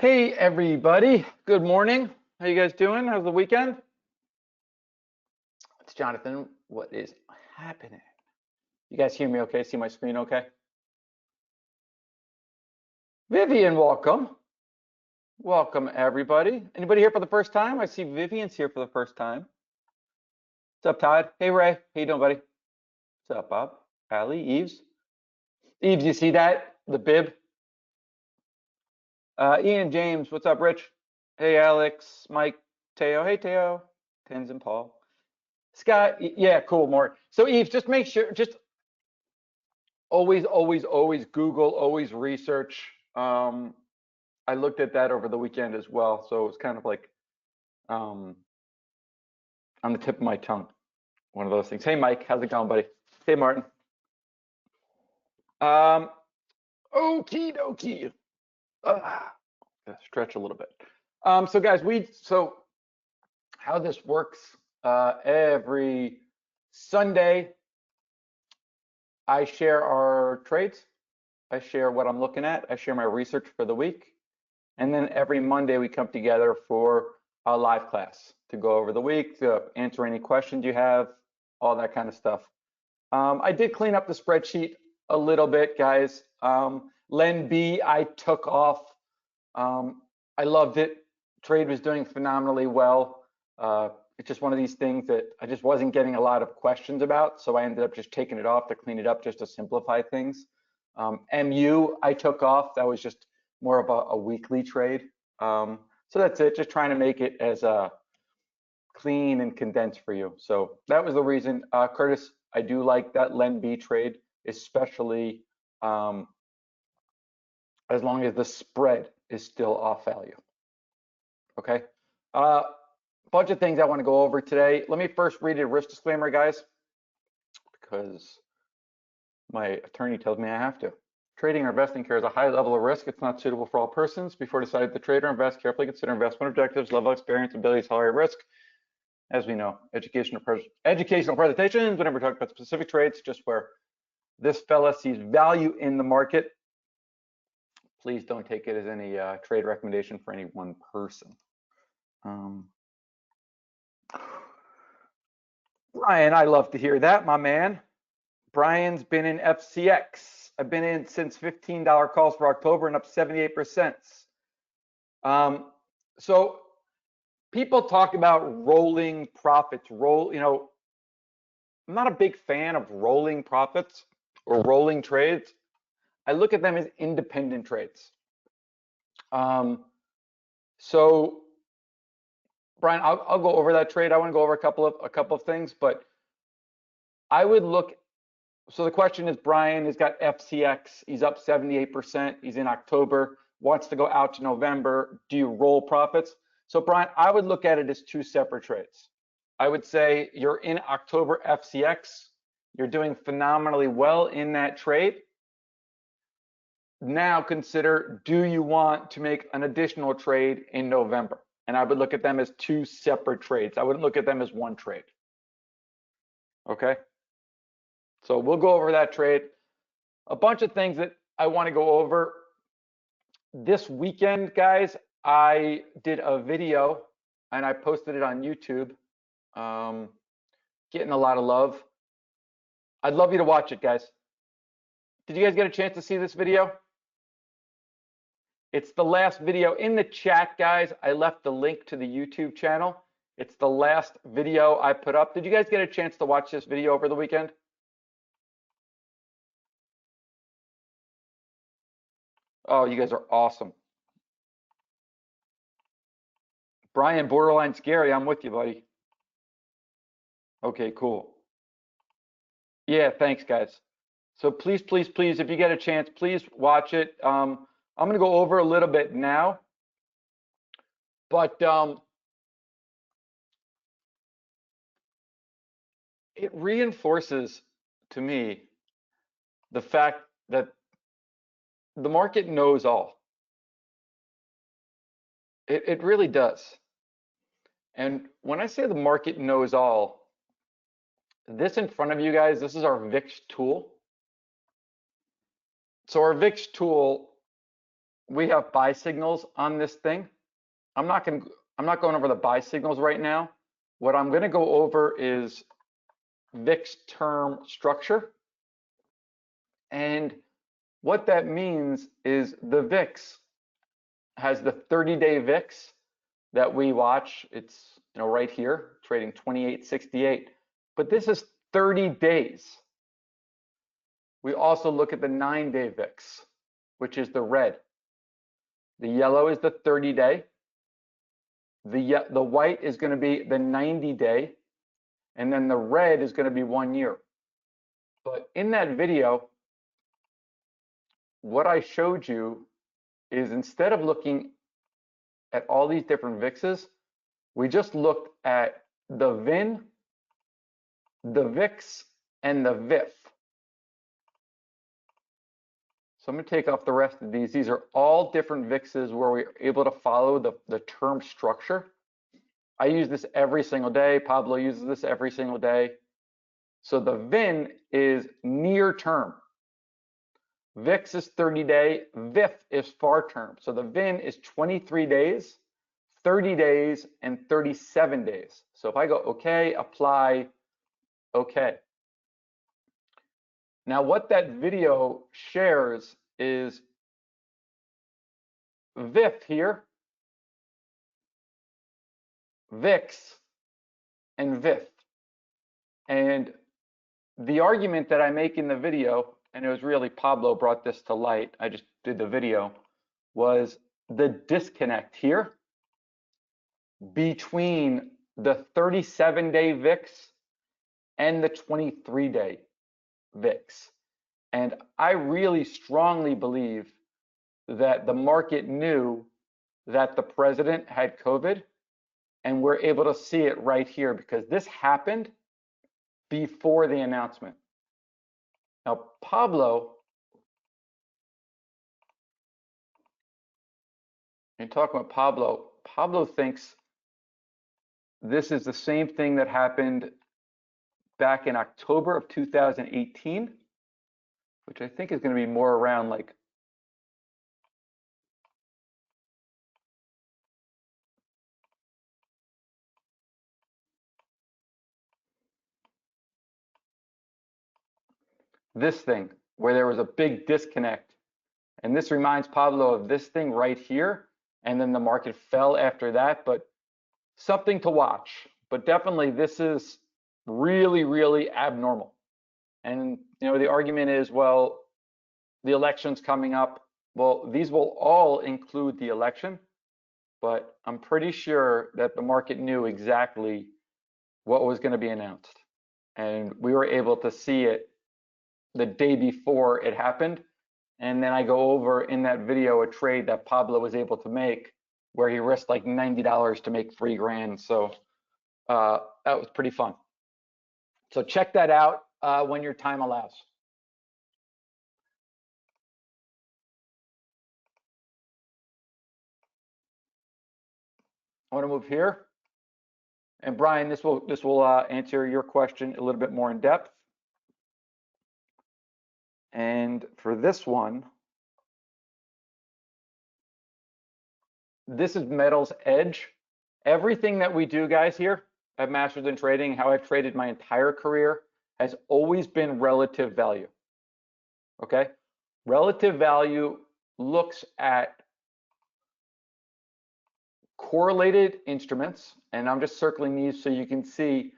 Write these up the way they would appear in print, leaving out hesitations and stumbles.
Hey everybody, good morning. How you guys doing? How's the weekend? It's Jonathan. What is happening? You guys hear me okay? See my screen okay? Vivian, welcome. Welcome everybody. Anybody here for the first time? I see Vivian's here for the first time. What's up, Todd? Hey Ray, how you doing, buddy? What's up, Bob? Allie, Eves? Eves, you see that? The bib? Ian, James, what's up, Rich? Hey Alex, Mike, Teo. Hey Teo, Tens and Paul. Scott, yeah, cool, more. So Eve, just make sure, just always Google, always research. I looked at that over the weekend as well, so it's kind of like on the tip of my tongue, one of those things. Hey Mike, how's it going, buddy? Hey Martin. Okie dokie. Stretch a little bit. So guys, so how this works, every Sunday, I share our trades. I share what I'm looking at. I share my research for the week. And then every Monday we come together for a live class to go over the week, to answer any questions you have, all that kind of stuff. I did clean up the spreadsheet a little bit, guys. Len B, I took off. I loved it. Trade was doing phenomenally well. It's just one of these things that I just wasn't getting a lot of questions about, so I ended up just taking it off to clean it up, just to simplify things. MU, I took off. That was just more of a weekly trade. So that's it, just trying to make it as clean and condensed for you. So that was the reason. Curtis, I do like that Len B trade, especially as long as the spread is still off value. Okay. Bunch of things I want to go over today. Let me first read a risk disclaimer, guys, because my attorney tells me I have to. Trading or investing carries a high level of risk. It's not suitable for all persons. Before deciding to trade or invest, carefully consider investment objectives, level of experience, ability to tolerate risk. As we know, educational presentations, whenever we talk about specific trades, just where this fella sees value in the market, please don't take it as any trade recommendation for any one person. Brian, I love to hear that, my man. Brian's been in FCX. I've been in since $15 calls for October and up 78%. So people talk about rolling profits, I'm not a big fan of rolling profits or rolling trades. I look at them as independent trades. So Brian, I'll go over that trade. I want to go over a couple of things, but I would look. So the question is, Brian has got FCX. He's up 78%. He's in October. Wants to go out to November. Do you roll profits? So Brian, I would look at it as two separate trades. I would say you're in October FCX. You're doing phenomenally well in that trade. Now consider, do you want to make an additional trade in November? And I would look at them as two separate trades. I wouldn't look at them as one trade. Okay. So we'll go over that trade. A bunch of things that I want to go over. This weekend, guys, I did a video and I posted it on YouTube. Getting a lot of love. I'd love you to watch it, guys. Did you guys get a chance to see this video? It's the last video in the chat, guys. I left the link to the YouTube channel. It's the last video I put up. Did you guys get a chance to watch this video over the weekend? Oh, you guys are awesome. Brian, borderline scary. I'm with you, buddy. Okay, cool. Yeah, thanks, guys. So please, if you get a chance, please watch it. I'm going to go over a little bit now, but it reinforces to me the fact that the market knows all. It really does. And when I say the market knows all, this in front of you guys, this is our VIX tool. So our VIX tool, we have buy signals on this thing. I'm not going over the buy signals right now. What I'm going to go over is VIX term structure. And what that means is the VIX has the 30-day VIX that we watch. It's right here, trading 28.68. But this is 30 days. We also look at the 9-day VIX, which is the red. The yellow is the 30-day. The white is going to be the 90-day. And then the red is going to be 1 year. But in that video, what I showed you is instead of looking at all these different VIXs, we just looked at the VIN, the VIX, and the VIF. So I'm going to take off the rest of these. These are all different VIXs where we're able to follow the term structure. I use this every single day. Pablo uses this every single day. So the VIN is near term. VIX is 30-day. VIF is far term. So the VIN is 23 days, 30 days, and 37 days. So if I go OK, apply, OK. Now what that video shares is VIF here, VIX, and VIF. And the argument that I make in the video, and it was really Pablo brought this to light, I just did the video, was the disconnect here between the 37-day VIX and the 23-day VIX. And I really strongly believe that the market knew that the president had COVID, and we're able to see it right here because this happened before the announcement. Now, Pablo, and talking about Pablo thinks this is the same thing that happened back in October of 2018, which I think is going to be more around like this thing, where there was a big disconnect. And this reminds Pablo of this thing right here. And then the market fell after that, but something to watch. But definitely this is really, really abnormal. And the argument is, well, the election's coming up. Well, these will all include the election, but I'm pretty sure that the market knew exactly what was going to be announced. And we were able to see it the day before it happened. And then I go over in that video a trade that Pablo was able to make where he risked like $90 to make $3,000. So that was pretty fun. So check that out when your time allows. I want to move here. And Brian, this will answer your question a little bit more in depth. And for this one, this is Metals Edge. Everything that we do, guys, here at Masters in Trading, how I've traded my entire career, has always been relative value. Okay? Relative value looks at correlated instruments, and I'm just circling these so you can see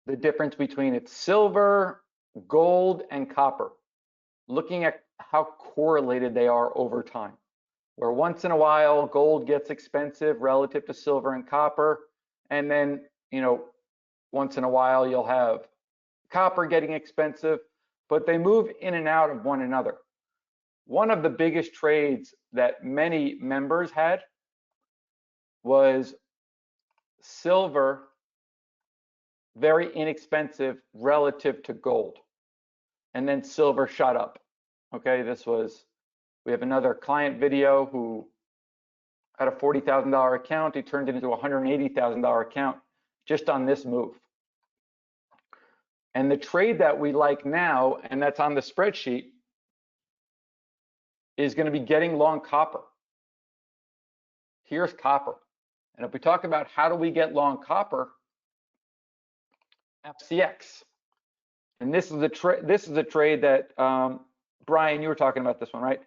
the difference between its silver, gold, and copper, looking at how correlated they are over time, where once in a while gold gets expensive relative to silver and copper, and then once in a while you'll have copper getting expensive, but they move in and out of one another. One of the biggest trades that many members had was silver, very inexpensive relative to gold. And then silver shot up. Okay, we have another client video who had a $40,000 account. He turned it into a $180,000 account just on this move. And the trade that we like now, and that's on the spreadsheet, is going to be getting long copper. here's copper. And if we talk about how do we get long copper, FCX. And this is the trade that Brian, you were talking about this one, right?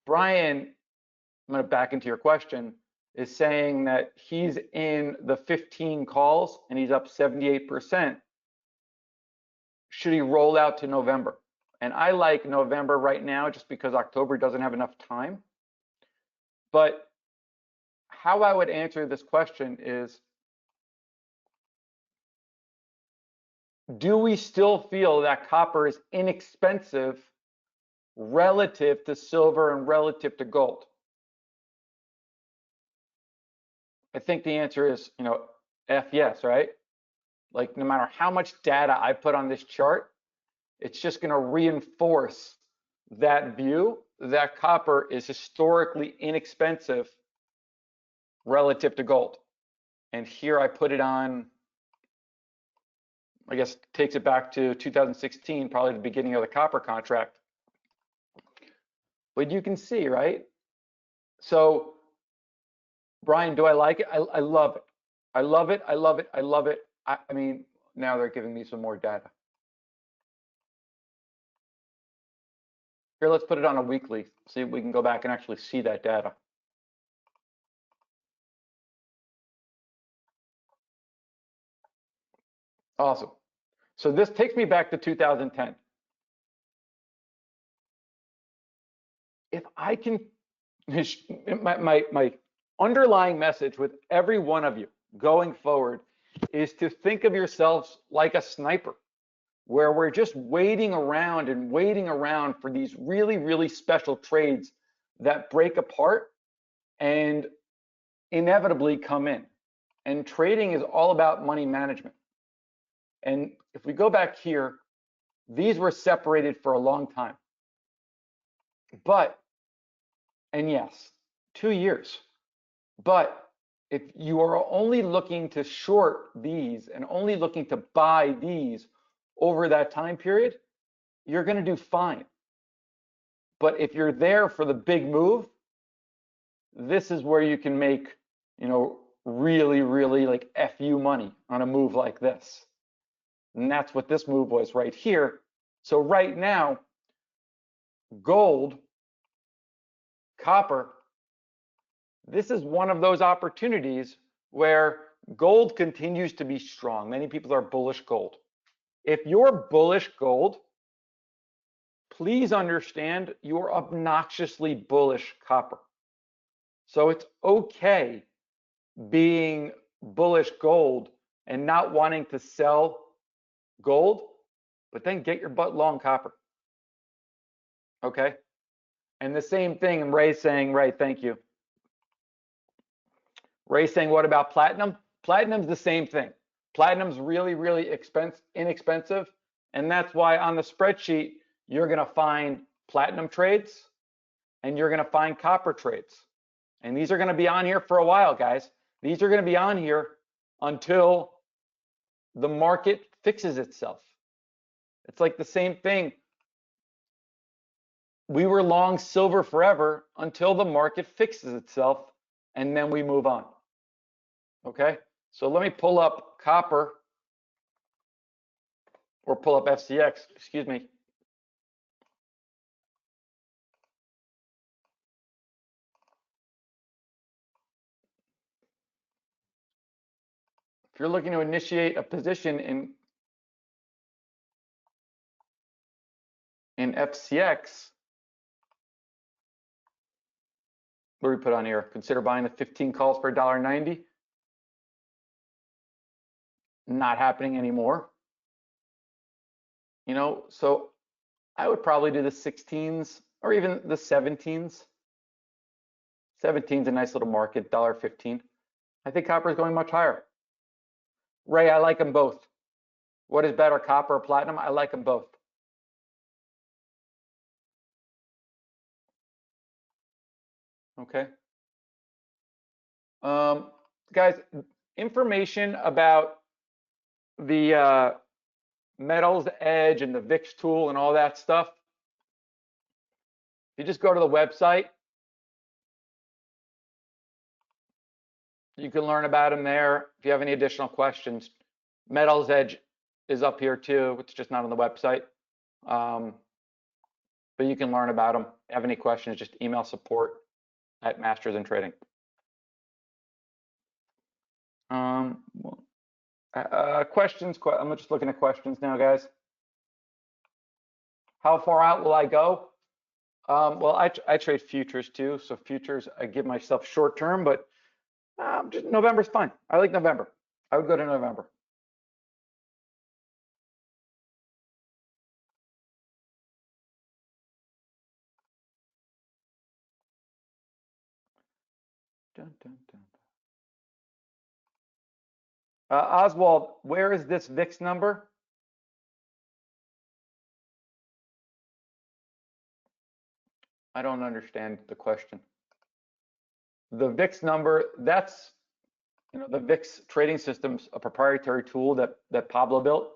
Brian, I'm going to back into your question, is saying that he's in the 15 calls and he's up 78%. Should he roll out to November? And I like November right now just because October doesn't have enough time. But how I would answer this question is, do we still feel that copper is inexpensive relative to silver and relative to gold? I think the answer is, yes, right? Like no matter how much data I put on this chart, it's just going to reinforce that view that copper is historically inexpensive relative to gold. And here I put it on, I guess takes it back to 2016, probably the beginning of the copper contract. But you can see, right? So, Brian, do I like it? I love it. I love it. I love it. I love it. I mean, now they're giving me some more data. Here, let's put it on a weekly, see if we can go back and actually see that data. Awesome. So this takes me back to 2010. If I can, my underlying message with every one of you going forward is to think of yourselves like a sniper, where we're just waiting around and waiting around for these really, really special trades that break apart and inevitably come in. And trading is all about money management. And if we go back here, these were separated for a long time. But, and yes, 2 years. But if you are only looking to short these and only looking to buy these over that time period, you're going to do fine. But if you're there for the big move, this is where you can make, really, really like FU money on a move like this. And that's what this move was right here. So right now, gold, copper, this is one of those opportunities where gold continues to be strong. Many people are bullish gold. If you're bullish gold, please understand you're obnoxiously bullish copper. So it's okay being bullish gold and not wanting to sell gold, but then get your butt long copper. Okay? And the same thing, and Ray's saying, right, thank you. Ray's saying, what about platinum? Platinum's the same thing. Platinum's really, really inexpensive. And that's why on the spreadsheet, you're going to find platinum trades and you're going to find copper trades. And these are going to be on here for a while, guys. These are going to be on here until the market fixes itself. It's like the same thing. We were long silver forever until the market fixes itself, and then we move on. Okay, so let me pull up copper, or pull up FCX, excuse me. If you're looking to initiate a position in FCX, what do we put on here? Consider buying the 15 calls for $1.90. Not happening anymore. So I would probably do the 16s or even the 17s. 17's a nice little market, $1.15. I think copper is going much higher. Ray, I like them both. What is better, copper or platinum? I like them both. Okay. Guys, information about the Metals Edge and the VIX tool and all that stuff. You just go to the website. You can learn about them there. If you have any additional questions, Metals Edge is up here too. It's just not on the website. But you can learn about them. If you have any questions, just email support@mastersin trading. Questions. I'm just looking at questions now, guys. How far out will I go? Well, I trade futures too. So futures, I give myself short term, but just November's fine. I like November. I would go to November. Dun, dun, dun. Oswald, where is this VIX number? I don't understand the question. The VIX number, that's, the VIX trading system's a proprietary tool that Pablo built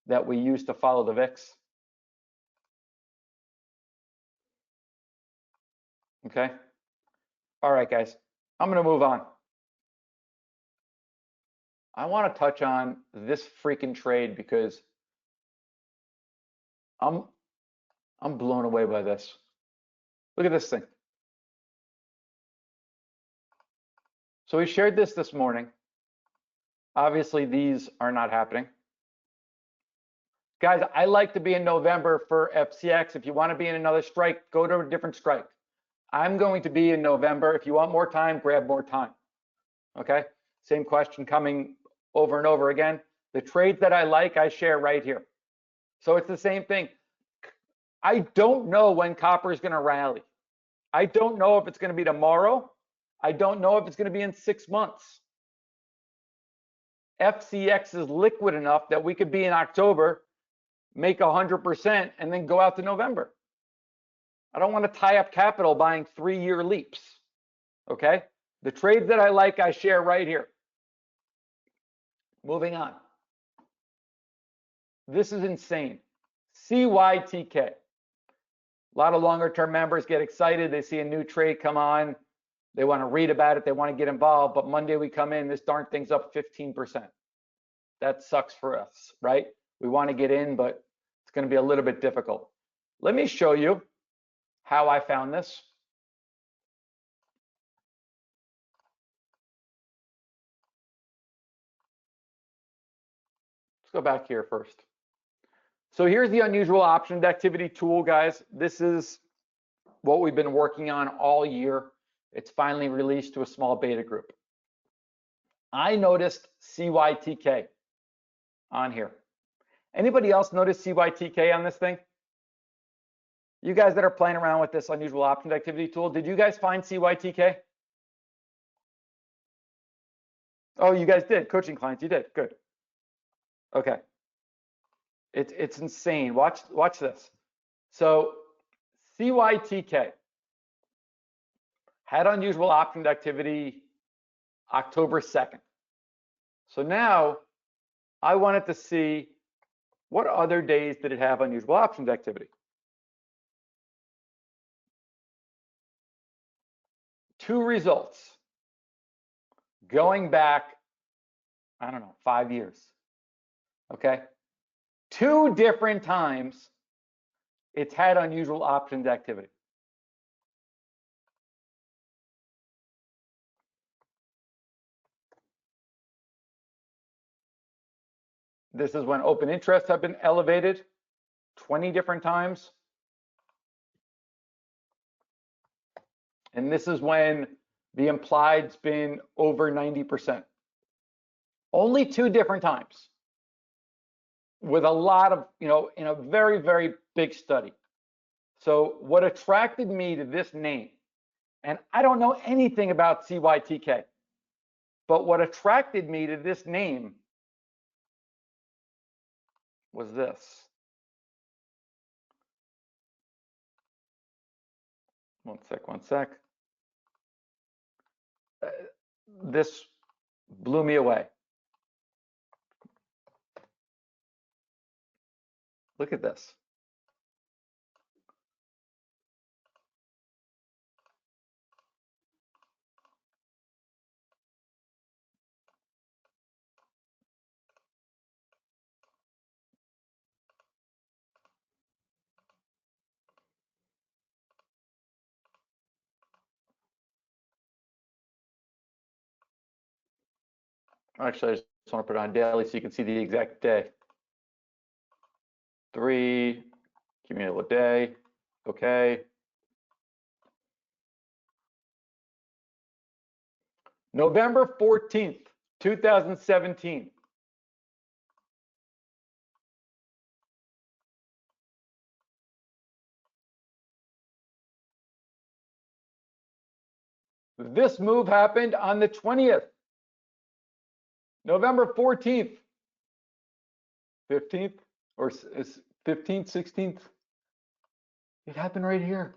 that we use to follow the VIX. Okay. All right, guys, I'm going to move on. I want to touch on this freaking trade because I'm blown away by this. Look at this thing. So we shared this morning. Obviously, these are not happening. Guys, I like to be in November for FCX. If you want to be in another strike, go to a different strike. I'm going to be in November. If you want more time, grab more time. Okay? Same question coming over and over again. The trades that I like, I share right here. So it's the same thing. I don't know when copper is going to rally. I don't know if it's going to be tomorrow. I don't know if it's going to be in 6 months. FCX is liquid enough that we could be in October, make 100%, and then go out to November. I don't want to tie up capital buying 3-year leaps. Okay? The trades that I like, I share right here. Moving on. This is insane. CYTK. A lot of longer term members get excited. They see a new trade come on. They want to read about it. They want to get involved. But Monday we come in, this darn thing's up 15%. That sucks for us, right? We want to get in, but it's going to be a little bit difficult. Let me show you how I found this. Let's go back here first. So here's the unusual options activity tool, guys. This is what we've been working on all year. It's finally released to a small beta group. I noticed CYTK on here. Anybody else notice CYTK on this thing? You guys that are playing around with this unusual options activity tool, did you guys find CYTK? Oh, you guys did. Coaching clients, you did. Good. Okay. It's insane. Watch this. So CYTK had unusual options activity October 2nd. So now I wanted to see what other days did it have unusual options activity. Two results going back, I don't know, 5 years. Okay. 2 different times it's had unusual options activity. This is when open interests have been elevated 20 different times. And this is when the implied's been over 90%. Only 2 different times with a lot of, in a very, very big study. So what attracted me to this name, and I don't know anything about CYTK, but what attracted me to this name was this. One sec. This blew me away. Look at this. Actually, I just want to put it on daily so you can see the exact day. 3, cumulative day, okay. November 14th, 2017. This move happened on the 20th. November 14th, 15th, or 15th, 16th. It happened right here.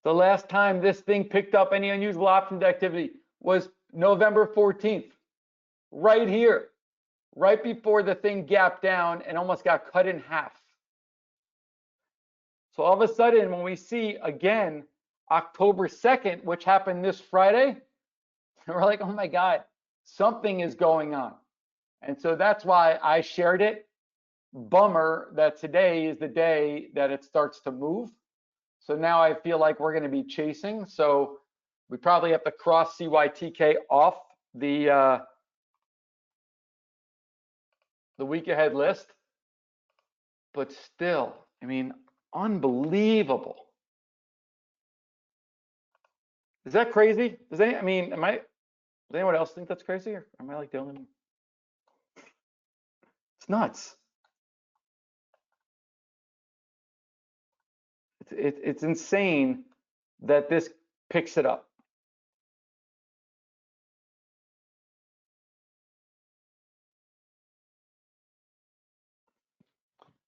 The last time this thing picked up any unusual options activity was November 14th, right here, right before the thing gapped down and almost got cut in half. So all of a sudden, when we see again October 2nd, which happened this Friday, we're like, oh my God, something is going on. And so that's why I shared it. Bummer that today is the day that it starts to move. So now I feel like we're going to be chasing. So we probably have to cross CYTK off the week ahead list. But still, I mean, unbelievable. Is that crazy? Does anyone else think that's crazy, or am I like the only one? It's nuts. It's insane that this picks it up.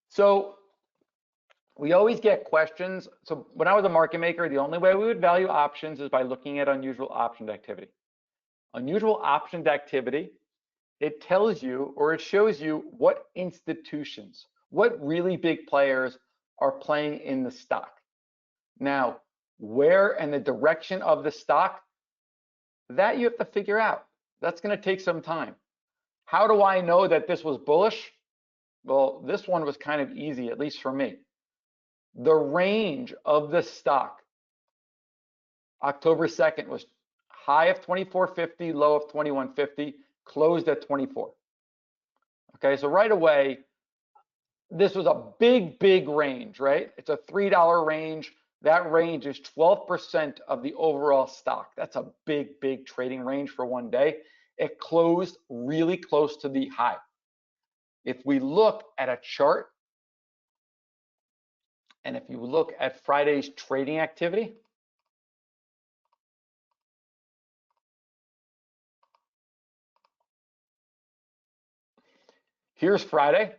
So we always get questions. So when I was a market maker, the only way we would value options is by looking at unusual options activity. Unusual options activity, it tells you, or it shows you what institutions, what really big players are playing in the stock. Now, where and the direction of the stock, that you have to figure out. That's going to take some time. How do I know that this was bullish? Well, this one was kind of easy, at least for me. The range of the stock, October 2nd, was high of 24.50, low of 21.50, closed at 24. Okay, so right away, this was a big range, right? It's a $3 range. That range is 12% of the overall stock. That's a big trading range for one day. It closed really close to the high. If we look at a chart, and if you look at Friday's trading activity, here's Friday.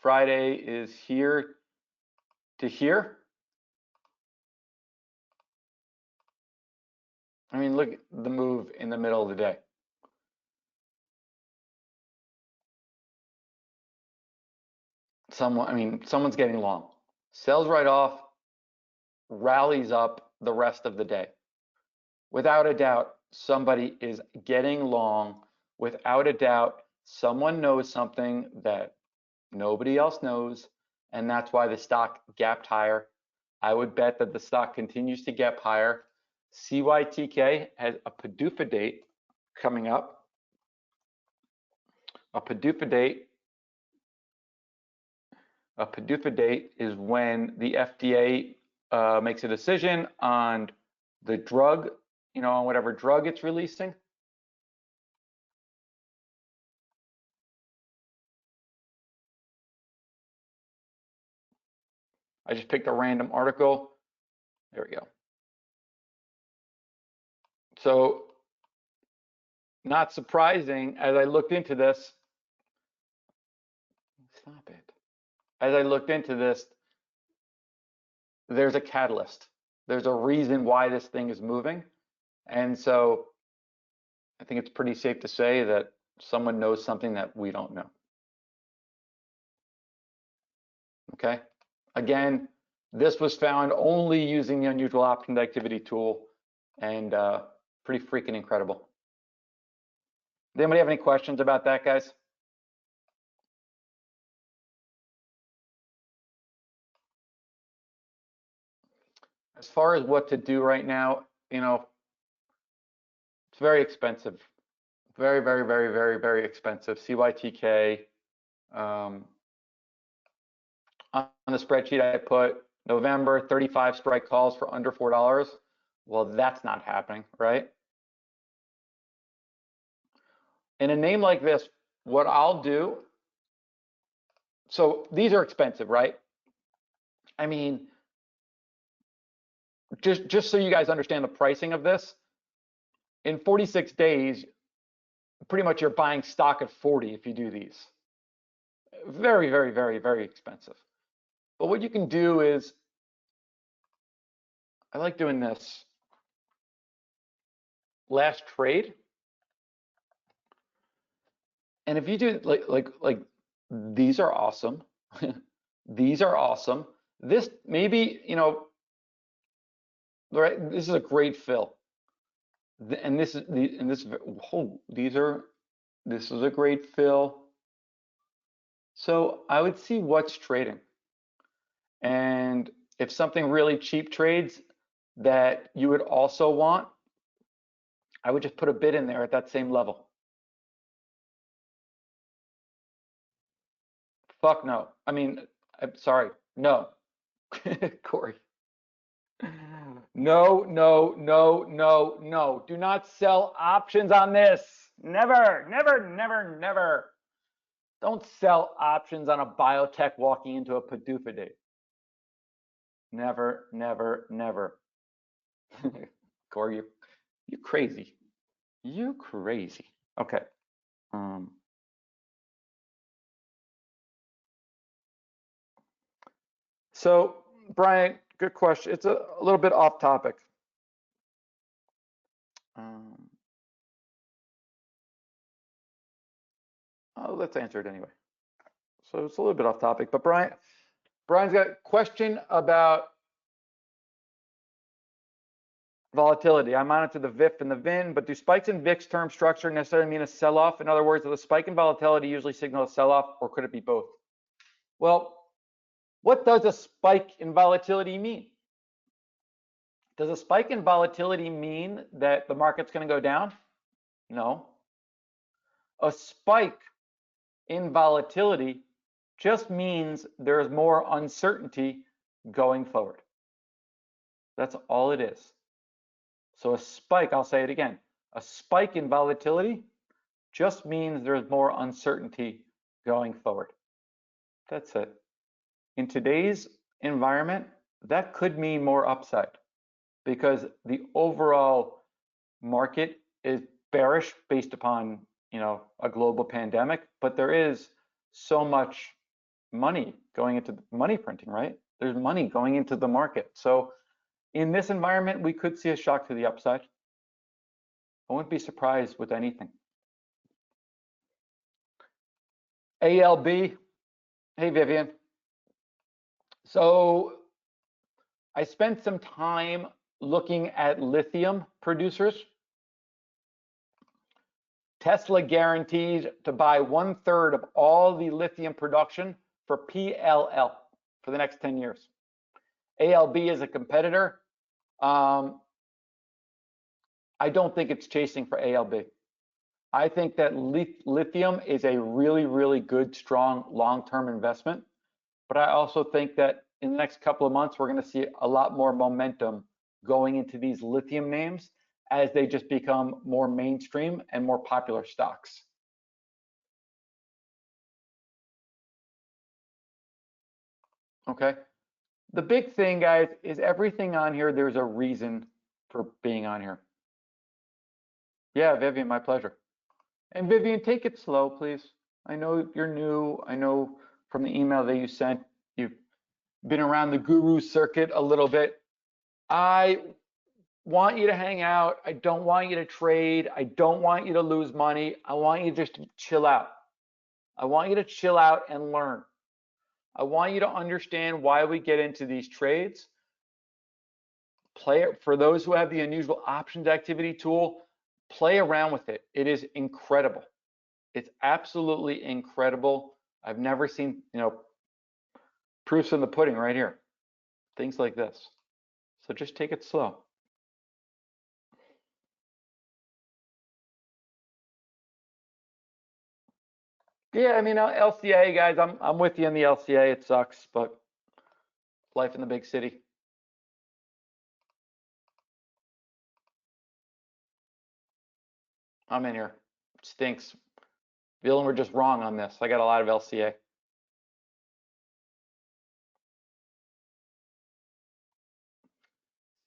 Friday is here to here. I mean, look at the move in the middle of the day. Someone's getting long. Sells right off, rallies up the rest of the day. Without a doubt, somebody is getting long. Without a doubt, someone knows something that nobody else knows, and that's why the stock gapped higher. I would bet that the stock continues to gap higher. CYTK has a PDUFA date coming up. A PDUFA date is when the FDA makes a decision on the drug, on whatever drug it's releasing. I just picked a random article. There we go. So, not surprising, as I looked into this, stop it. As I looked into this, there's a catalyst. There's a reason why this thing is moving. And so I think it's pretty safe to say that someone knows something that we don't know. Okay. Again, this was found only using the unusual options activity tool, and pretty freaking incredible. Does anybody have any questions about that, guys? As far as what to do right now, It's very expensive. Very, very, very, very, very expensive. CYTK. On the spreadsheet I put November 35 strike calls for under $4. Well, that's not happening, right? In a name like this, what I'll do, so these are expensive, right? I mean, just so you guys understand the pricing of this, in 46 days, pretty much you're buying stock at 40 if you do these. Very, very, very, very expensive. But what you can do is, I like doing this. Last trade. And if you do like these are awesome. These are awesome. This maybe, you know, right, this is a great fill. And this is this is a great fill. So I would see what's trading. And if something really cheap trades that you would also want, I would just put a bid in there at that same level. Fuck no. I mean, I'm sorry. No. Corey. No, no, no, no, no. Do not sell options on this. Never, never, never, never. Don't sell options on a biotech walking into a PDUFA date. Never, never, never. Corey, you crazy. You crazy. Okay. So, Brian, good question. It's a little bit off topic. Let's answer it anyway. So it's a little bit off topic, but Brian's got a question about volatility. I monitor the VIF and the VIN, but do spikes in VIX term structure necessarily mean a sell-off? In other words, does a spike in volatility usually signal a sell-off, or could it be both? Well, what does a spike in volatility mean? Does a spike in volatility mean that the market's going to go down? No. A spike in volatility just means there's more uncertainty going forward. That's all it is. So a spike, I'll say it again, a spike in volatility just means there's more uncertainty going forward. That's it. In today's environment, that could mean more upside because the overall market is bearish based upon, you know, a global pandemic, but there is so much money going into money printing, right? There's money going into the market. So in this environment, we could see a shock to the upside. I wouldn't be surprised with anything. ALB, hey Vivian. So I spent some time looking at lithium producers. Tesla guaranteed to buy 1/3 of all the lithium production for PLL for the next 10 years. ALB is a competitor. I don't think it's chasing for ALB. I think that lithium is a really, really good, strong long-term investment. But I also think that in the next couple of months, we're going to see a lot more momentum going into these lithium names as they just become more mainstream and more popular stocks. Okay. The big thing, guys, is everything on here, there's a reason for being on here. Yeah, Vivian, my pleasure. And Vivian, take it slow, please. I know you're new. I know from the email that you sent, you've been around the guru circuit a little bit. I want you to hang out. I don't want you to trade. I don't want you to lose money. I want you just to chill out. I want you to chill out and learn. I want you to understand why we get into these trades. Play it for those who have the unusual options activity tool. Play around with it. It is incredible. It's absolutely incredible. I've never seen, you know, proofs in the pudding right here. Things like this. So just take it slow. Yeah, I mean, LCA guys, I'm with you in the LCA. It sucks, but life in the big city. I'm in here. Stinks. Feeling we're just wrong on this. I got a lot of LCA.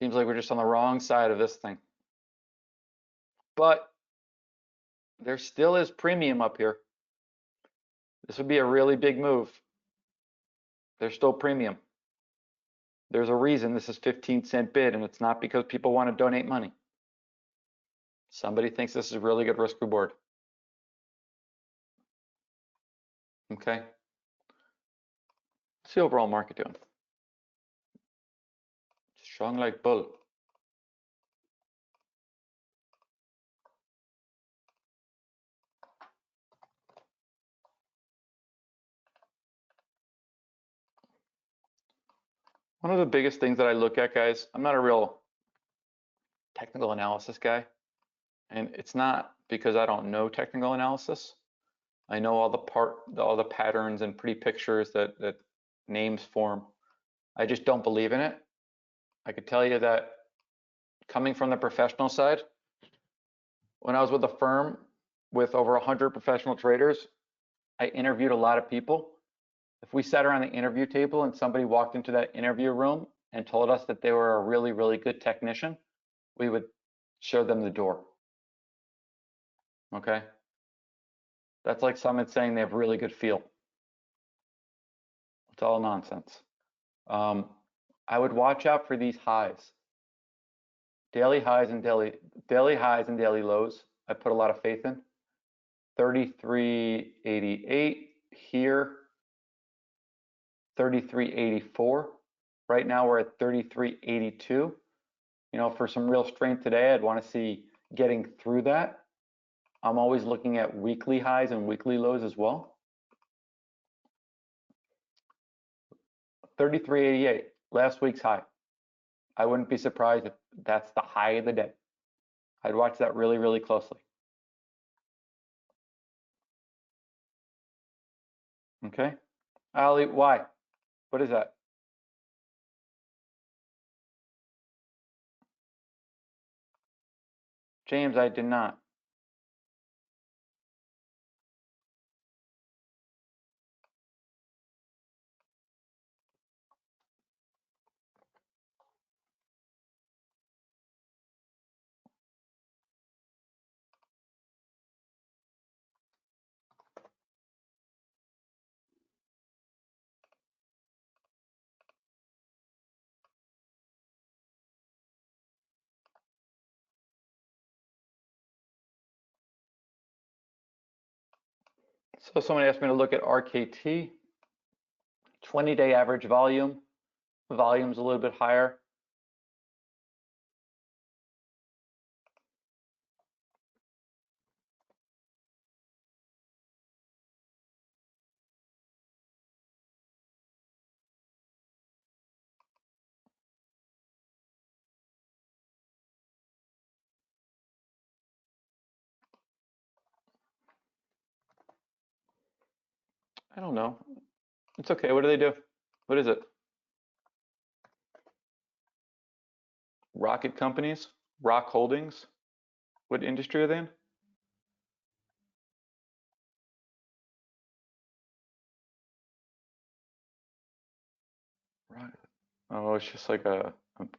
Seems like we're just on the wrong side of this thing. But there still is premium up here. This would be a really big move. There's still premium. There's a reason this is 15-cent bid, and it's not because people want to donate money. Somebody thinks this is a really good risk reward. Okay. What's the overall market doing? Strong like bull. One of the biggest things that I look at, guys, I'm not a real technical analysis guy, and it's not because I don't know technical analysis. I know all the patterns and pretty pictures that names form. I just don't believe in it. I could tell you that coming from the professional side, when I was with a firm with over 100 professional traders, I interviewed a lot of people. If we sat around the interview table and somebody walked into that interview room and told us that they were a really, really good technician, we would show them the door. Okay? That's like someone saying they have really good feel. It's all nonsense. I would watch out for these highs. Daily highs and daily lows. I put a lot of faith in. 33.88 here. 33.84. Right now we're at 33.82. You know, for some real strength today, I'd want to see getting through that. I'm always looking at weekly highs and weekly lows as well. 33.88, last week's high. I wouldn't be surprised if that's the high of the day. I'd watch that really, really closely. Okay. Ali, why? What is that? James, I did not. So someone asked me to look at RKT, 20-day average volume. The volume's a little bit higher. I don't know. It's okay. What do they do? What is it? Rocket companies? Rock Holdings? What industry are they in? Rocket. Oh, it's just like a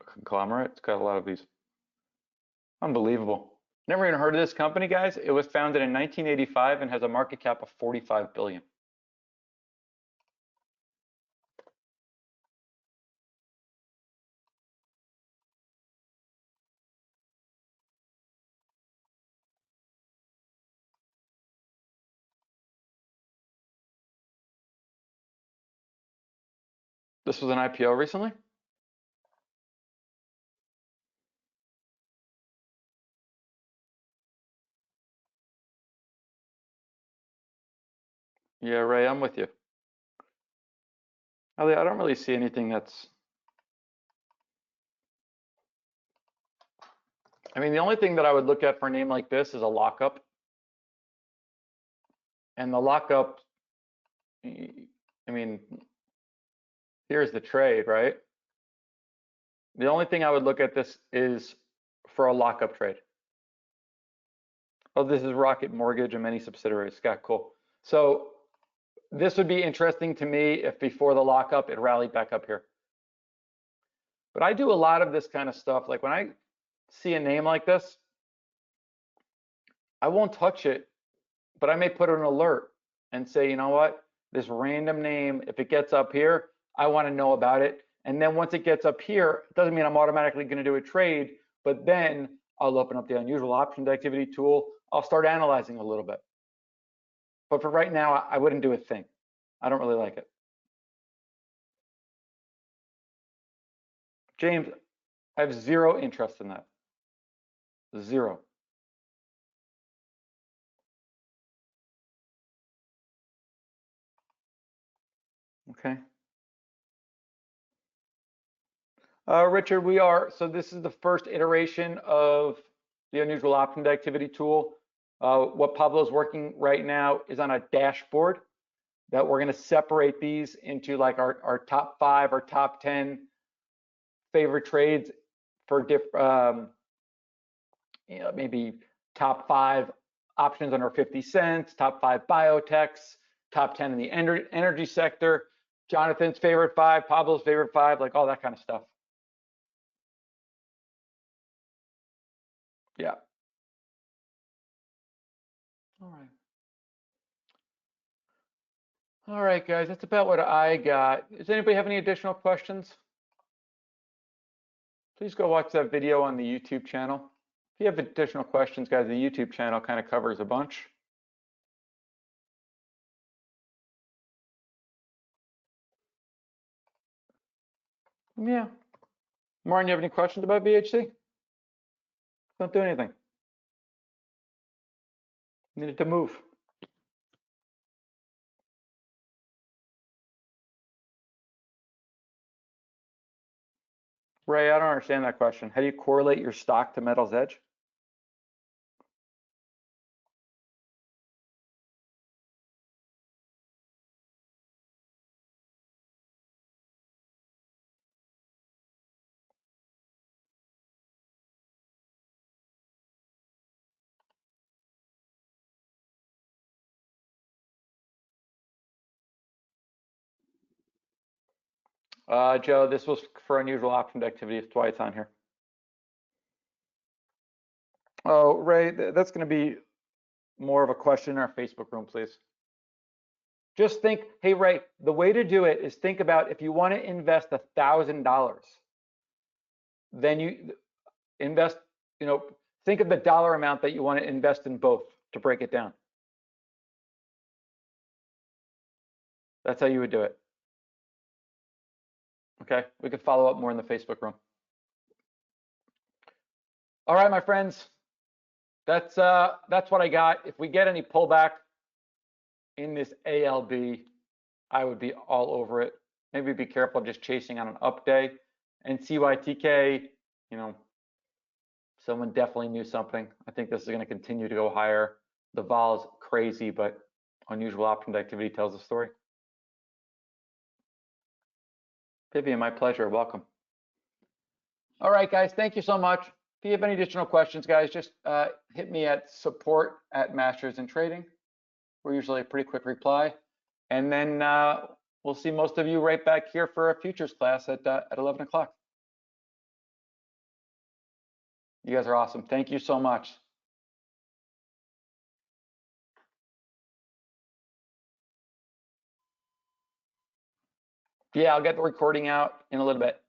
conglomerate. It's got a lot of these. Unbelievable. Never even heard of this company, guys. It was founded in 1985 and has a market cap of 45 billion. This was an IPO recently? Yeah, Ray, I'm with you. I don't really see anything that's. I mean, the only thing that I would look at for a name like this is a lockup. And the lockup, I mean, here's the trade, right? The only thing I would look at this is for a lockup trade. Oh, this is Rocket Mortgage and many subsidiaries. Scott, cool. So this would be interesting to me if before the lockup, it rallied back up here. But I do a lot of this kind of stuff. Like when I see a name like this, I won't touch it, but I may put an alert and say, you know what, this random name, if it gets up here, I want to know about it. And then once it gets up here, it doesn't mean I'm automatically going to do a trade, but then I'll open up the unusual options activity tool. I'll start analyzing a little bit. But for right now, I wouldn't do a thing. I don't really like it. James, I have zero interest in that. Zero. Okay. Richard, so this is the first iteration of the unusual options activity tool. What Pablo's working right now is on a dashboard that we're going to separate these into like our top 5 or top 10 favorite trades for maybe top 5 options under 50 cents, top 5 biotechs, top 10 in the energy sector, Jonathan's favorite 5, Pablo's favorite 5, like all that kind of stuff. Yeah. All right. All right, guys, that's about what I got. Does anybody have any additional questions? Please go watch that video on the YouTube channel. If you have additional questions, guys, the YouTube channel kind of covers a bunch. Yeah. Martin, you have any questions about VHC? Don't do anything. Needed to move. Ray, I don't understand that question. How do you correlate your stock to Metal's Edge? Joe, this was for unusual options activity. It's why it's on here. Oh, Ray, that's going to be more of a question in our Facebook room, please. Just think, hey, Ray, the way to do it is think about if you want to invest $1,000, then you invest, think of the dollar amount that you want to invest in both to break it down. That's how you would do it. Okay, we could follow up more in the Facebook room. All right, my friends, that's what I got. If we get any pullback in this ALB, I would be all over it. Maybe be careful just chasing on an up day. And CYTK, someone definitely knew something. I think this is going to continue to go higher. The vol is crazy, but unusual options activity tells the story. Vivian, my pleasure. Welcome. All right, guys, thank you so much. If you have any additional questions, guys, just hit me at support@mastersinTrading. We're usually a pretty quick reply. And then we'll see most of you right back here for a futures class at 11 o'clock. You guys are awesome. Thank you so much. Yeah, I'll get the recording out in a little bit.